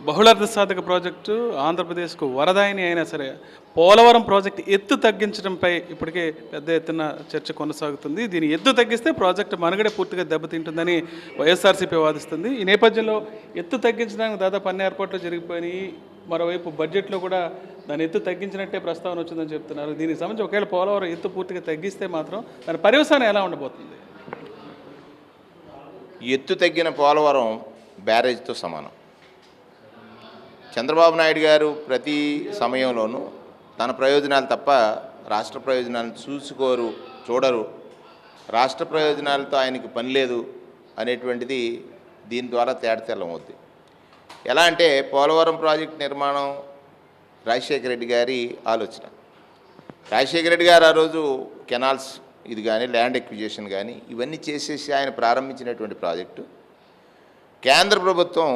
బహుళార్థ సాధక ప్రాజెక్టు ఆంధ్రప్రదేశ్కు వరదాయిని అయినా సరే పోలవరం ప్రాజెక్టు ఎత్తు తగ్గించడంపై ఇప్పటికే పెద్ద ఎత్తున చర్చ కొనసాగుతుంది. దీని ఎత్తు తగ్గిస్తే ప్రాజెక్టు మనుగడే పూర్తిగా దెబ్బతింటుందని వైఎస్ఆర్సీపీ వాదిస్తుంది. ఈ నేపథ్యంలో ఎత్తు తగ్గించడానికి దాదాపు అన్ని ఏర్పాట్లు జరిగిపోయినాయి. మరోవైపు బడ్జెట్లో కూడా దాని ఎత్తు తగ్గించినట్టే ప్రస్తావన వచ్చిందని చెప్తున్నారు. దీనికి సంబంధించి ఒకవేళ పోలవరం ఎత్తు పూర్తిగా తగ్గిస్తే మాత్రం దాని పర్యవసానం ఎలా ఉండబోతుంది? ఎత్తు తగ్గిన పోలవరం బ్యారేజ్తో సమానం. చంద్రబాబు నాయుడు గారు ప్రతి సమయంలోనూ తన ప్రయోజనాలు తప్ప రాష్ట్ర ప్రయోజనాలను చూడరు. రాష్ట్ర ప్రయోజనాలతో ఆయనకి పని లేదు అనేటువంటిది దీని ద్వారా తేటతెల్లమవుద్ది. ఎలా అంటే పోలవరం ప్రాజెక్టు నిర్మాణం రాజశేఖర రెడ్డి గారి ఆలోచన. రాజశేఖర రెడ్డి గారు ఆ రోజు కెనాల్స్ ఇది కానీ ల్యాండ్ ఎక్విజిషన్ కానీ ఇవన్నీ చేసేసి ఆయన ప్రారంభించినటువంటి ప్రాజెక్టు కేంద్ర ప్రభుత్వం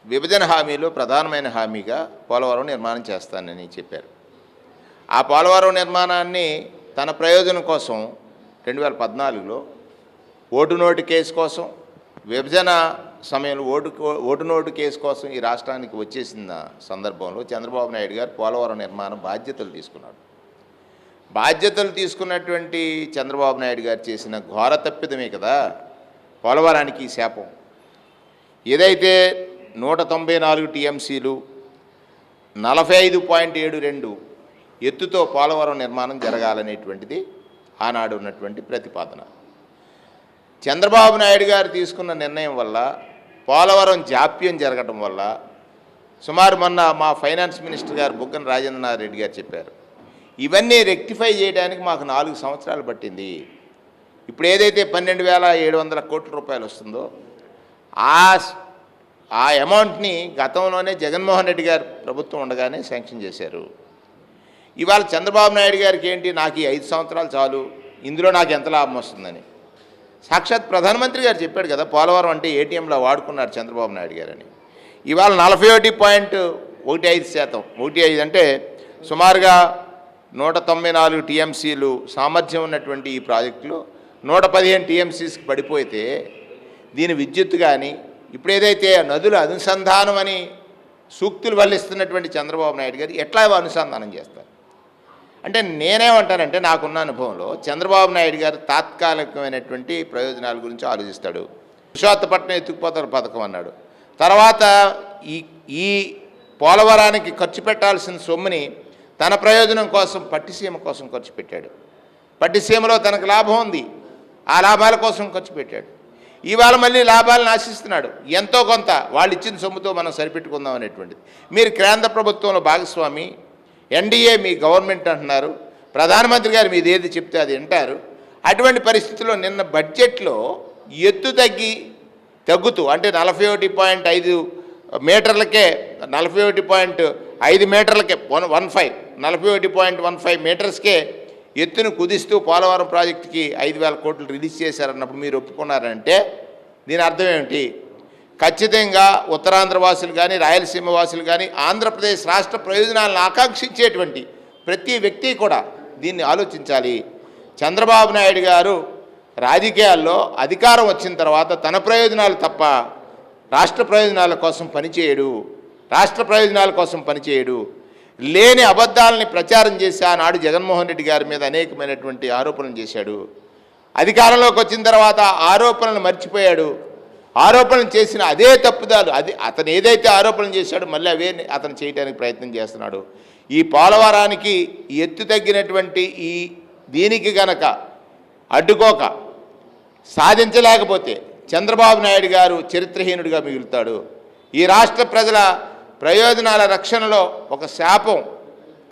విభజన హామీలో ప్రధానమైన హామీగా పోలవరం నిర్మాణం చేస్తానని చెప్పారు. ఆ పోలవరం నిర్మాణాన్ని తన ప్రయోజనం కోసం 2014లో ఓటు నోటు కేసు కోసం విభజన సమయంలో ఓటు నోటు కేసు కోసం ఈ రాష్ట్రానికి వచ్చేసిన సందర్భంలో చంద్రబాబు నాయుడు గారు పోలవరం నిర్మాణం బాధ్యతలు తీసుకున్నాడు. బాధ్యతలు తీసుకున్నటువంటి చంద్రబాబు నాయుడు గారు చేసిన ఘోర తప్పిదమే కదా పోలవరానికి శాపం. ఏదైతే 194 టీఎంసీలు 45.72 ఎత్తుతో పోలవరం నిర్మాణం జరగాలనేటువంటిది ఆనాడు ఉన్నటువంటి ప్రతిపాదన. చంద్రబాబు నాయుడు గారు తీసుకున్న నిర్ణయం వల్ల పోలవరం జాప్యం జరగడం వల్ల సుమారు మొన్న మా ఫైనాన్స్ మినిస్టర్ గారు బుగ్గన రాజేంద్రనాథ్ రెడ్డి గారు చెప్పారు, ఇవన్నీ రెక్టిఫై చేయడానికి మాకు 4 సంవత్సరాలు పట్టింది. ఇప్పుడు ఏదైతే 12,700 కోట్ల రూపాయలు వస్తుందో ఆ అమౌంట్ని గతంలోనే జగన్మోహన్ రెడ్డి గారు ప్రభుత్వం ఉండగానే శాంక్షన్ చేశారు. ఇవాళ చంద్రబాబు నాయుడు గారికి ఏంటి, నాకు ఈ 5 సంవత్సరాలు చాలు, ఇందులో నాకు ఎంత లాభం వస్తుందని. సాక్షాత్ ప్రధానమంత్రి గారు చెప్పాడు కదా, పోలవరం అంటే ఏటీఎంలో వాడుకున్నారు చంద్రబాబు నాయుడు గారని. ఇవాళ 41.15%, 15 అంటే సుమారుగా 194 టీఎంసీలు సామర్థ్యం ఉన్నటువంటి ఈ ప్రాజెక్టులో 115 టీఎంసీస్కి పడిపోతే దీని విద్యుత్ కానీ ఇప్పుడు ఏదైతే నదుల అనుసంధానం అని సూక్తులు వల్లిస్తున్నటువంటి చంద్రబాబు నాయుడు గారు ఎట్లా అనుసంధానం చేస్తారు అంటే, నేనేమంటానంటే నాకున్న అనుభవంలో చంద్రబాబు నాయుడు గారు తాత్కాలికమైనటువంటి ప్రయోజనాల గురించి ఆలోచిస్తాడు. విశాఖపట్నం ఎత్తుకుపోతారు పథకం అన్నాడు. తర్వాత ఈ పోలవరానికి ఖర్చు పెట్టాల్సిన సొమ్ముని తన ప్రయోజనం కోసం పట్టిసీమ కోసం ఖర్చు పెట్టాడు. పట్టిసీమలో తనకు లాభం ఉంది, ఆ లాభాల కోసం ఖర్చు పెట్టాడు. ఇవాళ మళ్ళీ లాభాలను ఆశిస్తున్నాడు. ఎంతో కొంత వాళ్ళు ఇచ్చిన సొమ్ముతో మనం సరిపెట్టుకుందాం అనేటువంటిది. మీరు కేంద్ర ప్రభుత్వంలో భాగస్వామి, ఎన్డీఏ మీ గవర్నమెంట్ అంటున్నారు, ప్రధానమంత్రి గారు మీది ఏది చెప్తే అది వింటారు. అటువంటి పరిస్థితుల్లో నిన్న బడ్జెట్లో ఎత్తు తగ్గుతూ అంటే 41.5 మీటర్లకే 41.5 మీటర్లకే 41.15 మీటర్స్కే ఎత్తును కుదిస్తూ పోలవరం ప్రాజెక్టుకి 5,000 కోట్లు రిలీజ్ చేశారన్నప్పుడు మీరు ఒప్పుకున్నారంటే దీని అర్థం ఏమిటి? ఖచ్చితంగా ఉత్తరాంధ్ర వాసులు కానీ రాయలసీమ వాసులు కానీ ఆంధ్రప్రదేశ్ రాష్ట్ర ప్రయోజనాలను ఆకాంక్షించేటువంటి ప్రతి వ్యక్తి కూడా దీన్ని ఆలోచించాలి. చంద్రబాబు నాయుడు గారు రాజకీయాల్లో అధికారం వచ్చిన తర్వాత తన ప్రయోజనాలు తప్ప రాష్ట్ర ప్రయోజనాల కోసం పనిచేయడు. లేని అబద్ధాలని ప్రచారం చేసి ఆనాడు జగన్మోహన్ రెడ్డి గారి మీద అనేకమైనటువంటి ఆరోపణలు చేశాడు. అధికారంలోకి వచ్చిన తర్వాత ఆరోపణలు మర్చిపోయాడు. ఆరోపణలు చేసిన అదే తప్పుదాలు అతను ఏదైతే ఆరోపణలు చేశాడో మళ్ళీ అవే అతను చేయడానికి ప్రయత్నం చేస్తున్నాడు. ఈ పోలవరానికి ఎత్తు తగ్గినటువంటి దీనికి గనక అడ్డుకోక సాధించలేకపోతే చంద్రబాబు నాయుడు గారు చరిత్రహీనుడిగా మిగులుతాడు. ఈ రాష్ట్ర ప్రజల ప్రయోజనాల రక్షణలో ఒక శాపం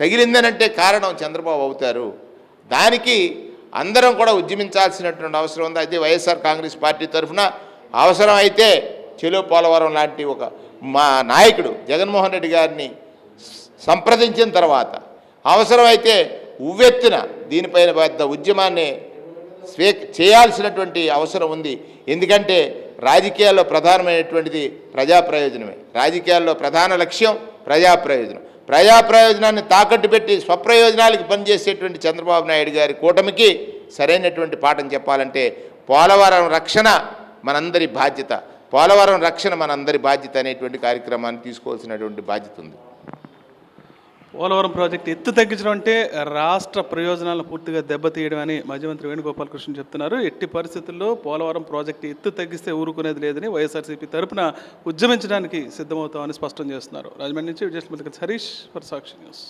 తగిలిందనంటే కారణం చంద్రబాబు అవుతారు. దానికి అందరం కూడా ఉద్యమించాల్సినటువంటి అవసరం ఉంది. అయితే వైఎస్ఆర్ కాంగ్రెస్ పార్టీ తరఫున అవసరమైతే చెలో పోలవరం లాంటి ఒక మా నాయకుడు జగన్మోహన్ రెడ్డి గారిని సంప్రదించిన తర్వాత అవసరమైతే ఉవ్వెత్తున దీనిపైన పెద్ద ఉద్యమాన్ని చేయాల్సినటువంటి అవసరం ఉంది. ఎందుకంటే రాజకీయాల్లో ప్రధానమైనటువంటిది ప్రజాప్రయోజనమే. రాజకీయాల్లో ప్రధాన లక్ష్యం ప్రజాప్రయోజనాన్ని తాకట్టు పెట్టి స్వప్రయోజనాలకు పనిచేసేటువంటి చంద్రబాబు నాయుడు గారి కూటమికి సరైనటువంటి పాఠం చెప్పాలంటే పోలవరం రక్షణ మనందరి బాధ్యత. పోలవరం రక్షణ మనందరి బాధ్యత అనేటువంటి కార్యక్రమాన్ని తీసుకోవాల్సినటువంటి బాధ్యత ఉంది. పోలవరం ప్రాజెక్టు ఎత్తు తగ్గించడం అంటే రాష్ట్ర ప్రయోజనాలను పూర్తిగా దెబ్బతీయడం అని మాజీ మంత్రి వేణుగోపాలకృష్ణ చెప్తున్నారు. ఎట్టి పరిస్థితుల్లో పోలవరం ప్రాజెక్టు ఎత్తు తగ్గిస్తే ఊరుకునేది లేదని వైఎస్ఆర్సీపీ తరపున ఉద్యమించడానికి సిద్ధమవుతామని స్పష్టం చేస్తున్నారు. రాజమండ్రి నుంచి Vijayalakshmi Harish for Sakshi news.